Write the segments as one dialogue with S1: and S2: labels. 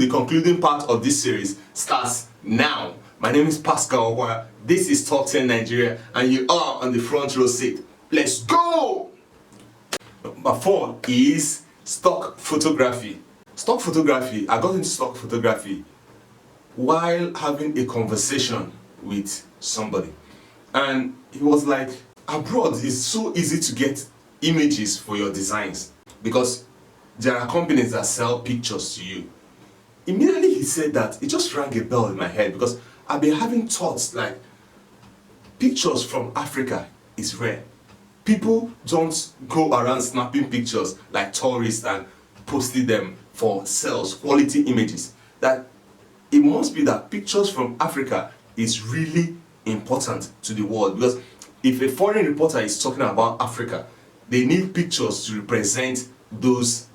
S1: the concluding part of this series starts now. My name is Paschal. This is Top 10 Nigeria, and you are on the front row seat. Let's go! Number 4 is stock photography. Stock photography, I got into stock photography while having a conversation with somebody. And he was like, abroad it's so easy to get images for your designs because there are companies that sell pictures to you. Immediately he said that, it just rang a bell in my head because I've been having thoughts like pictures from Africa is rare. People don't go around snapping pictures like tourists and posting them for sales, quality images. That it must be that pictures from Africa is really important to the world, because if a foreign reporter is talking about Africa, they need pictures to represent those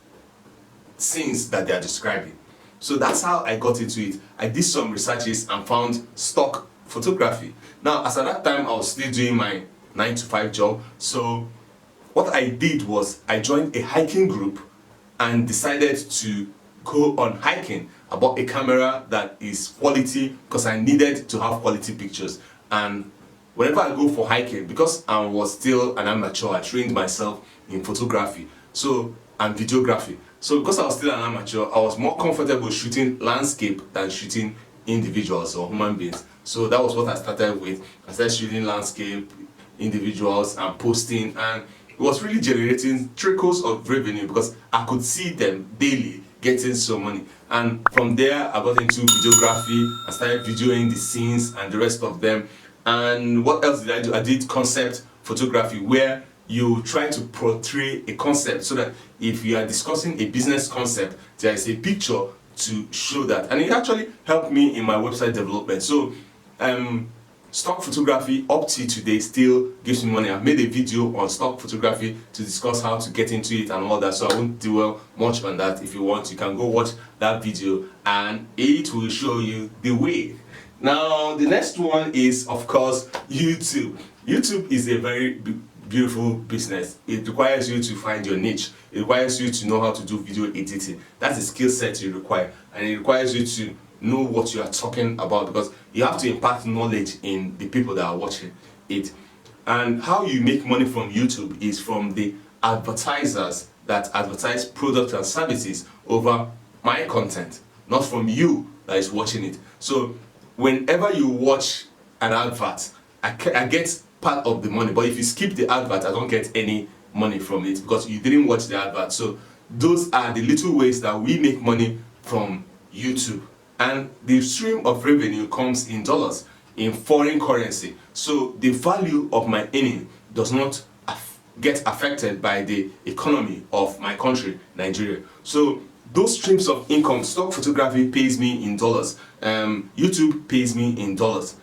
S1: scenes that they are describing. So that's how I got into it. I did some researches and found stock photography. Now, as at that time, I was still doing my 9-to-5 job. So what I did was I joined a hiking group and decided to go on hiking. I bought a camera that is quality because I needed to have quality pictures. And whenever I go for hiking, because I was still an amateur, I trained myself in photography and videography. So because I was still an amateur, I was more comfortable shooting landscape than shooting individuals or human beings. So that was what I started with. I started shooting landscape, individuals, and posting, and it was really generating trickles of revenue because I could see them daily getting some money. And from there I got into videography. I started videoing the scenes and the rest of them. And what else did I do? I did concept photography, where you try to portray a concept so that if you are discussing a business concept, there is a picture to show that. And it actually helped me in my website development. So stock photography up to today still gives me money. I've made a video on stock photography to discuss how to get into it and all that, so I won't dwell much on that. If you want, you can go watch that video and it will show you the way. Now the next one is, of course, YouTube. YouTube is a very beautiful business. It requires you to find your niche. It requires you to know how to do video editing. That's a skill set you require, and it requires you to know what you are talking about, because you have to impart knowledge in the people that are watching it. And how you make money from YouTube is from the advertisers that advertise products and services over my content, not from you that is watching it. So whenever you watch an advert, I get part of the money, but if you skip the advert, I don't get any money from it because you didn't watch the advert. So those are the little ways that we make money from YouTube. And the stream of revenue comes in dollars, in foreign currency. So the value of my earning does not get affected by the economy of my country, Nigeria. So those streams of income, stock photography pays me in dollars. YouTube pays me in dollars.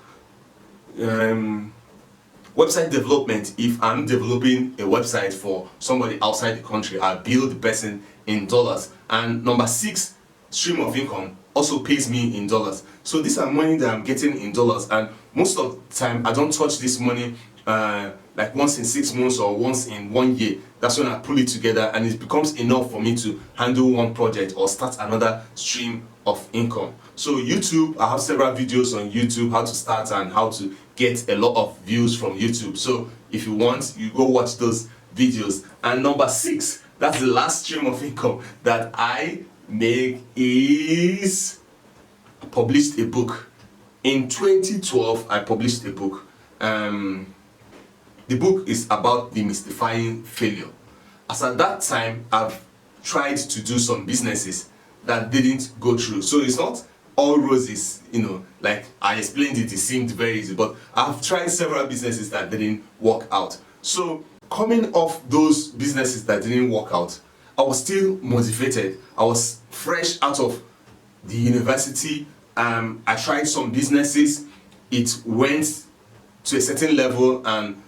S1: Website development, if I'm developing a website for somebody outside the country, I bill the person in dollars. And number 6 stream of income also pays me in dollars. So these are money that I'm getting in dollars, and most of the time I don't touch this money like once in 6 months or once in 1 year. That's when I pull it together and it becomes enough for me to handle one project or start another stream of income. So YouTube, I have several videos on YouTube, how to start and how to get a lot of views from YouTube. So if you want, you go watch those videos. And number 6, that's the last stream of income that I make, is I published a book. In 2012, I published a book. The book is about demystifying failure. As at that time, I've tried to do some businesses that didn't go through. So it's not all roses, like I explained it seemed very easy, but I've tried several businesses that didn't work out. So coming off those businesses that didn't work out, I was still motivated. I was fresh out of the university. I tried some businesses. It went to a certain level and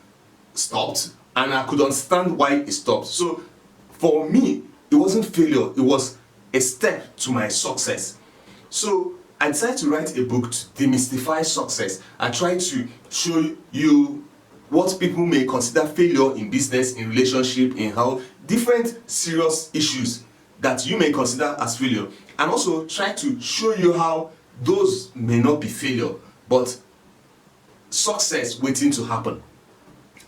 S1: stopped, and I could understand why it stopped. So for me, it wasn't failure, it was a step to my success. So I decided to write a book to demystify success. I tried to show you what people may consider failure in business, in relationship, in health, different serious issues that you may consider as failure. and also try to show you how those may not be failure, but success waiting to happen.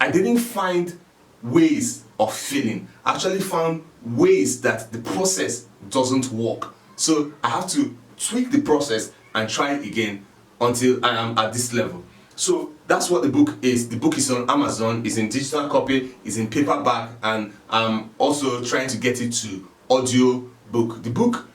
S1: I didn't find ways of failing. I actually found ways that the process doesn't work. So I have to tweak the process and try it again until I am at this level. So that's what the book is. The book is on Amazon, it's in digital copy, it's in paperback, and I'm also trying to get it to audio book. The book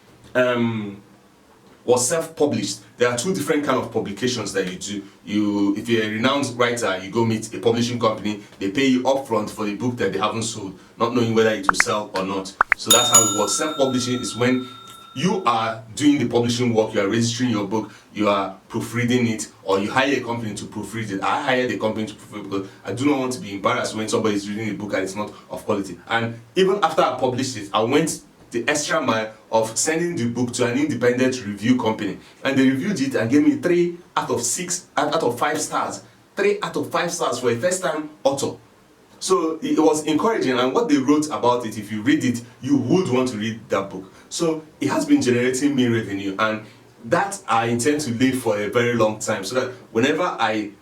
S1: was self-published. There are two different kind of publications that you do. If you're a renowned writer, you go meet a publishing company, they pay you upfront for the book that they haven't sold, not knowing whether it will sell or not. So that's how it works. Self-publishing is when you are doing the publishing work, you are registering your book, you are proofreading it, or you hire a company to proofread it. I hired a company to proofread it because I do not want to be embarrassed when somebody is reading a book and it's not of quality. And even after I published it, I went the extra mile of sending the book to an independent review company, and they reviewed it and gave me 3 out of 5 stars. 3 out of 5 stars for a first-time author. So it was encouraging, and what they wrote about it, if you read it, you would want to read that book. So it has been generating me revenue, and that I intend to live for a very long time, so that whenever I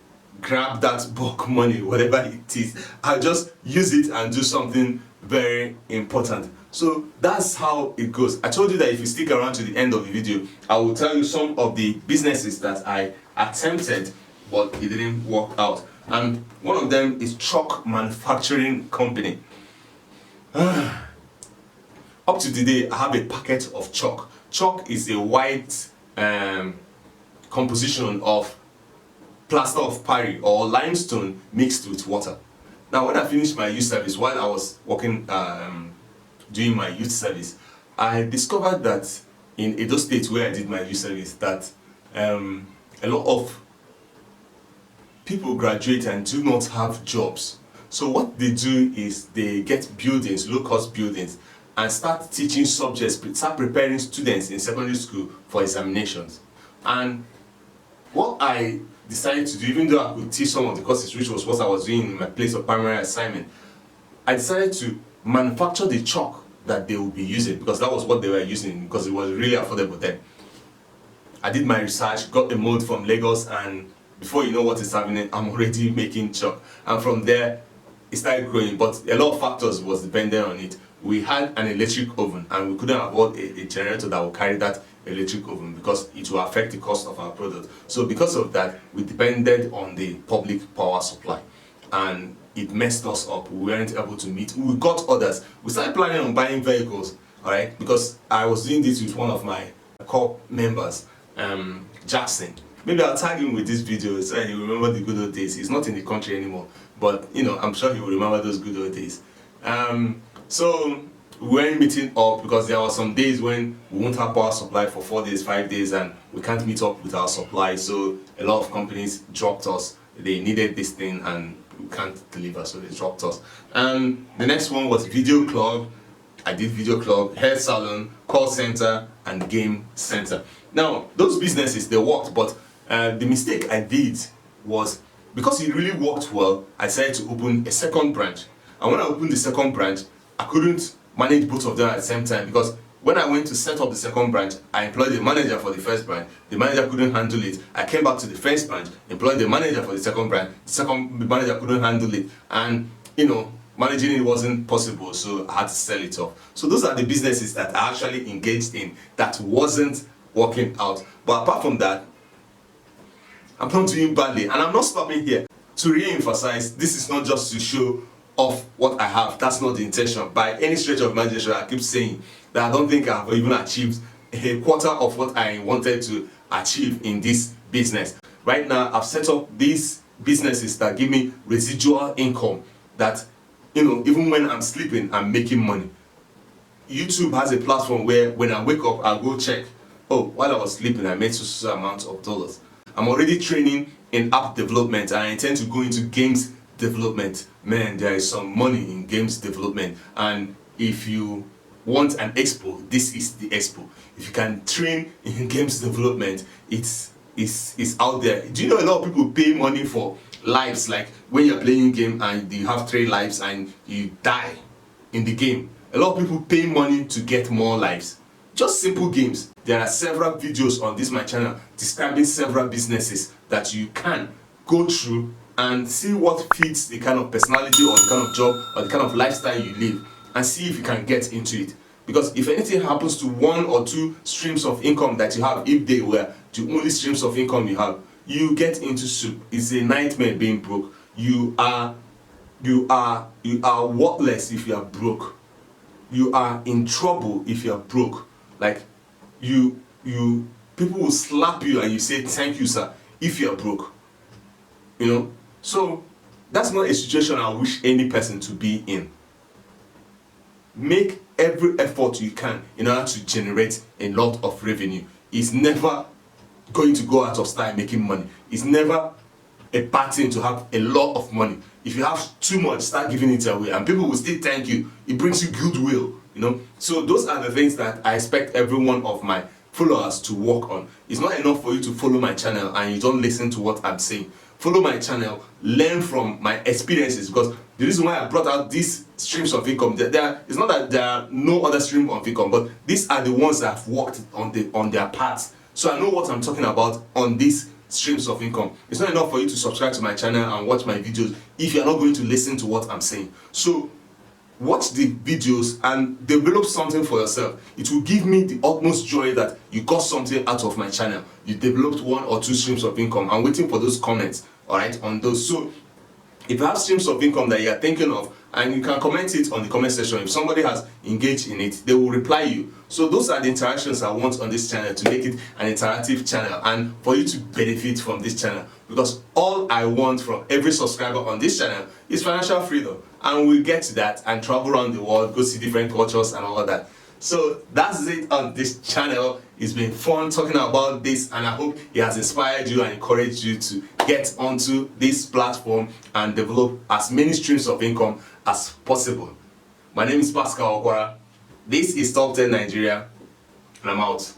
S1: grab that bulk money, whatever it is, I'll just use it and do something very important. So that's how it goes. I told you that if you stick around to the end of the video, I will tell you some of the businesses that I attempted but it didn't work out. And one of them is chalk manufacturing company. Up to today, I have a packet of chalk. Chalk is a white composition of plaster of Paris or limestone mixed with water. Now, when I finished my youth service, while I was working, doing my youth service, I discovered that in Edo State, where I did my youth service, that a lot of people graduate and do not have jobs. So what they do is they get buildings, low-cost buildings, and start teaching subjects, start preparing students in secondary school for examinations. And what I decided to do, even though I could teach some of the courses, which was what I was doing in my place of primary assignment, I decided to manufacture the chalk that they would be using, because that was what they were using, because it was really affordable then. I did my research, got a mold from Lagos, and before you know what is happening, I'm already making chalk. And from there, it started growing, but a lot of factors was dependent on it. We had an electric oven, and we couldn't afford a generator that would carry that electric oven because it will affect the cost of our product. So because of that, we depended on the public power supply, and it messed us up. We weren't able to meet. We got orders. We started planning on buying vehicles, all right, because I was doing this with one of my core members, Jackson. Maybe I'll tag him with this video so he will remember the good old days. He's not in the country anymore, but you know, I'm sure he will remember those good old days. So we weren't meeting up because there were some days when we won't have power supply for 4 days, 5 days, and we can't meet up with our supply. So a lot of companies dropped us. They needed this thing and we can't deliver, so they dropped us. And the next one was video club. I did video club, hair salon, call center, and game center. Now, those businesses, they worked, but the mistake I did was, because it really worked well, I decided to open a second branch. And when I opened the second branch, I couldn't manage both of them at the same time, because when I went to set up the second branch, I employed the manager for the first branch. The manager couldn't handle it. I came back to the first branch, employed the manager for the second branch. The manager couldn't handle it. And, you know, managing it wasn't possible, so I had to sell it off. So those are the businesses that I actually engaged in that wasn't working out. But apart from that, I'm not doing badly, and I'm not stopping here. To re-emphasize, this is not just to show off what I have. That's not the intention. By any stretch of imagination, I keep saying that I don't think I've even achieved a quarter of what I wanted to achieve in this business. Right now, I've set up these businesses that give me residual income that, you know, even when I'm sleeping, I'm making money. YouTube has a platform where when I wake up, I'll go check, oh, while I was sleeping, I made so amount of dollars. I'm already training in app development, and I intend to go into games development. Man, there is some money in games development, and if you want an expo, this is the expo. If you can train in games development, it's out there. Do you know a lot of people pay money for lives? Like when you're playing a game and you have 3 lives and you die in the game, a lot of people pay money to get more lives. just simple games. There are several videos on this my channel describing several businesses that you can go through and see what fits the kind of personality or the kind of job or the kind of lifestyle you live, and see if you can get into it. Because if anything happens to one or two streams of income that you have, if they were the only streams of income you have, you get into soup. It's a nightmare being broke. You are worthless if you are broke. You are in trouble if you are broke. Like people will slap you and you say thank you sir if you are broke. You know, so that's not a situation I wish any person to be in. Make every effort you can in order to generate a lot of revenue. It's never going to go out of style making money. It's never a bad thing to have a lot of money. If you have too much, start giving it away and people will still thank you. It brings you goodwill, you know. So those are the things that I expect every one of my followers to work on. It's not enough for you to follow my channel and you don't listen to what I'm saying. Follow my channel, learn from my experiences, because the reason why I brought out these streams of income, it's not that there are no other stream of income, but these are the ones that I've worked on their paths. So I know what I'm talking about on these streams of income. It's not enough for you to subscribe to my channel and watch my videos if you're not going to listen to what I'm saying. So watch the videos and develop something for yourself. It will give me the utmost joy that you got something out of my channel. You developed one or two streams of income. I'm waiting for those comments, all right, on those. So if you have streams of income that you're thinking of, and you can comment it on the comment section. If somebody has engaged in it, they will reply you. So those are the interactions I want on this channel, to make it an interactive channel and for you to benefit from this channel. Because all I want from every subscriber on this channel is financial freedom, and we'll get to that and travel around the world, go see different cultures and all of that. So that's it on this channel. It's been fun talking about this, and I hope it has inspired you and encouraged you to get onto this platform and develop as many streams of income as possible. My name is Paschal. This is Top 10 Nigeria, and I'm out.